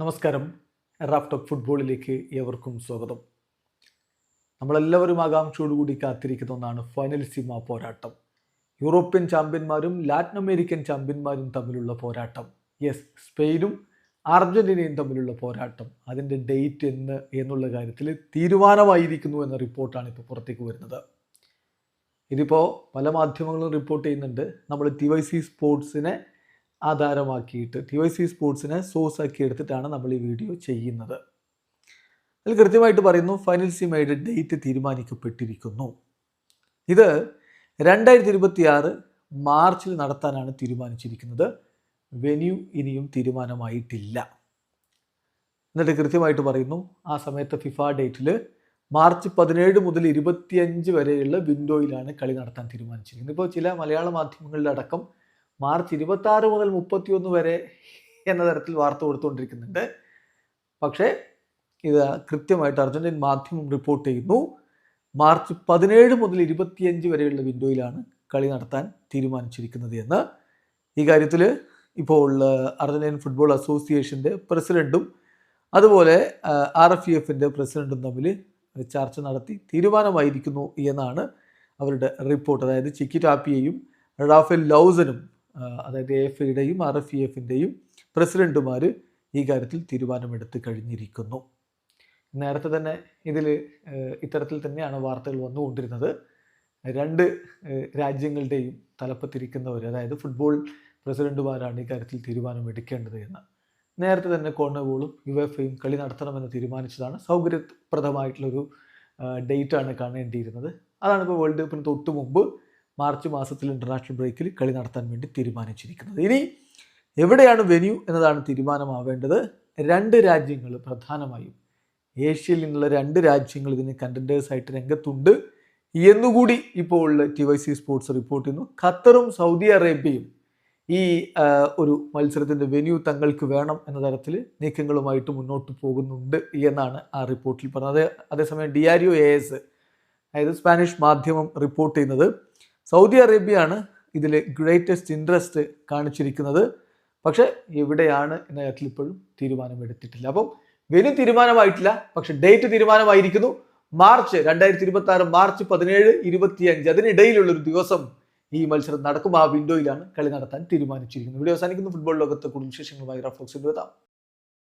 നമസ്കാരം. Raf talk ഫുട്ബോളിലേക്ക് ഏവർക്കും സ്വാഗതം. നമ്മളെല്ലാവരും ആകാംക്ഷയോടുകൂടി കാത്തിരിക്കുന്ന ഒന്നാണ് ഫൈനലിസിമ പോരാട്ടം. യൂറോപ്യൻ ചാമ്പ്യന്മാരും ലാറ്റിൻ അമേരിക്കൻ ചാമ്പ്യന്മാരും തമ്മിലുള്ള പോരാട്ടം. യെസ്, സ്പെയിനും അർജന്റീനയും തമ്മിലുള്ള പോരാട്ടം. അതിൻ്റെ ഡേറ്റ് എന്നുള്ള കാര്യത്തിൽ തീരുമാനമായിരിക്കുന്നു എന്ന റിപ്പോർട്ടാണ് ഇപ്പോൾ പുറത്തേക്ക് വരുന്നത്. ഇതിപ്പോൾ പല മാധ്യമങ്ങളും റിപ്പോർട്ട് ചെയ്യുന്നുണ്ട്. നമ്മൾ TYC സ്പോർട്സിനെ ആധാരമാക്കിയിട്ട് TYC സ്പോർട്സിനെ സോഴ്സ് ആക്കി എടുത്തിട്ടാണ് നമ്മൾ ഈ വീഡിയോ ചെയ്യുന്നത്. അതിൽ കൃത്യമായിട്ട് പറയുന്നു, ഫൈനലിസിമയുടെ ഡേറ്റ് തീരുമാനിക്കപ്പെട്ടിരിക്കുന്നു. ഇത് 2026 മാർച്ചിൽ നടത്താനാണ് തീരുമാനിച്ചിരിക്കുന്നത്. വെന്യൂ ഇനിയും തീരുമാനമായിട്ടില്ല. എന്നിട്ട് കൃത്യമായിട്ട് പറയുന്നു, ആ സമയത്ത് ഫിഫ ഡേറ്റിൽ മാർച്ച് 17 മുതൽ 25 വരെയുള്ള വിൻഡോയിലാണ് കളി നടത്താൻ തീരുമാനിച്ചിരിക്കുന്നത്. ഇപ്പോൾ ചില മലയാള മാധ്യമങ്ങളിലടക്കം മാർച്ച് 26 മുതൽ 31 വരെ എന്ന തരത്തിൽ വാർത്ത കൊടുത്തുകൊണ്ടിരിക്കുന്നുണ്ട്. പക്ഷേ ഇത് കൃത്യമായിട്ട് അർജന്റീൻ മാധ്യമം റിപ്പോർട്ട് ചെയ്യുന്നു, മാർച്ച് 17 മുതൽ 25 വരെയുള്ള വിൻഡോയിലാണ് കളി നടത്താൻ തീരുമാനിച്ചിരിക്കുന്നത് എന്ന്. ഈ കാര്യത്തിൽ ഇപ്പോൾ അർജന്റീൻ ഫുട്ബോൾ അസോസിയേഷൻ്റെ പ്രസിഡൻറ്റും അതുപോലെ RFEFൻ്റെ പ്രസിഡൻറ്റും തമ്മിൽ ചർച്ച നടത്തി തീരുമാനമായിരിക്കുന്നു എന്നാണ് അവരുടെ റിപ്പോർട്ട്. അതായത് ചിക്കി ടാപ്പിയയും റാഫേൽ ലൗസനും, അതായത് AFAയുടെയും RFEFൻ്റെയും പ്രസിഡന്റുമാർ ഈ കാര്യത്തിൽ തീരുമാനമെടുത്ത് കഴിഞ്ഞിരിക്കുന്നു. നേരത്തെ തന്നെ ഇത്തരത്തിൽ തന്നെയാണ് വാർത്തകൾ വന്നുകൊണ്ടിരുന്നത്. രണ്ട് രാജ്യങ്ങളുടെയും തലപ്പത്തിരിക്കുന്നവർ, അതായത് പ്രസിഡന്റുമാരാണ് ഈ കാര്യത്തിൽ തീരുമാനമെടുക്കേണ്ടത് എന്ന്. നേരത്തെ തന്നെ കോൺമെബോളും യുവേഫയും കളി നടത്തണമെന്ന് തീരുമാനിച്ചതാണ്. സൗകര്യപ്രദമായിട്ടുള്ളൊരു ഡേറ്റാണ് കാണേണ്ടിയിരുന്നത്. അതാണ് ഇപ്പോൾ വേൾഡ് കപ്പിന് തൊട്ട് മുമ്പ് മാർച്ച് മാസത്തിൽ ഇൻ്റർനാഷണൽ ബ്രേക്കിൽ കളി നടത്താൻ വേണ്ടി തീരുമാനിച്ചിരിക്കുന്നത്. ഇനി എവിടെയാണ് വെന്യൂ എന്നതാണ് തീരുമാനമാവേണ്ടത്. രണ്ട് രാജ്യങ്ങൾ, പ്രധാനമായും ഏഷ്യയിൽ നിന്നുള്ള രണ്ട് രാജ്യങ്ങൾ ഇതിന് കണ്ടൻറ്റേഴ്സായിട്ട് രംഗത്തുണ്ട് എന്നുകൂടി ഇപ്പോൾ TYC സ്പോർട്സ് റിപ്പോർട്ട് ചെയ്യുന്നു. ഖത്തറും സൗദി അറേബ്യയും ഈ ഒരു മത്സരത്തിൻ്റെ വെന്യൂ തങ്ങൾക്ക് വേണം എന്ന തരത്തിൽ നീക്കങ്ങളുമായിട്ട് മുന്നോട്ട് പോകുന്നുണ്ട് എന്നാണ് ആ റിപ്പോർട്ടിൽ പറഞ്ഞത്. അതേസമയം Diario AS, അതായത് സ്പാനിഷ് മാധ്യമം റിപ്പോർട്ട് ചെയ്യുന്നത്, സൗദി അറേബ്യയാണ് ഇതിൽ ഗ്രേറ്റസ്റ്റ് ഇൻട്രസ്റ്റ് കാണിച്ചിരിക്കുന്നത്. പക്ഷേ എവിടെയാണ് എന്ന കാര്യത്തിൽ ഇപ്പോഴും തീരുമാനമെടുത്തിട്ടില്ല. അപ്പം വെന്യൂ തീരുമാനമായിട്ടില്ല, പക്ഷെ ഡേറ്റ് തീരുമാനമായിരിക്കുന്നു. 2026 മാർച്ച് 17, 25 അതിനിടയിലുള്ളൊരു ദിവസം ഈ മത്സരം നടക്കും. ആ വിൻഡോയിലാണ് കളി നടത്താൻ തീരുമാനിച്ചിരിക്കുന്നത്. വീഡിയോ അവസാനിക്കുന്നു. ഫുട്ബോൾ ലോകത്തെ കൂടുതൽ വിശേഷങ്ങളുമായി റാഫ് ടോക്സിൽ എത്താം.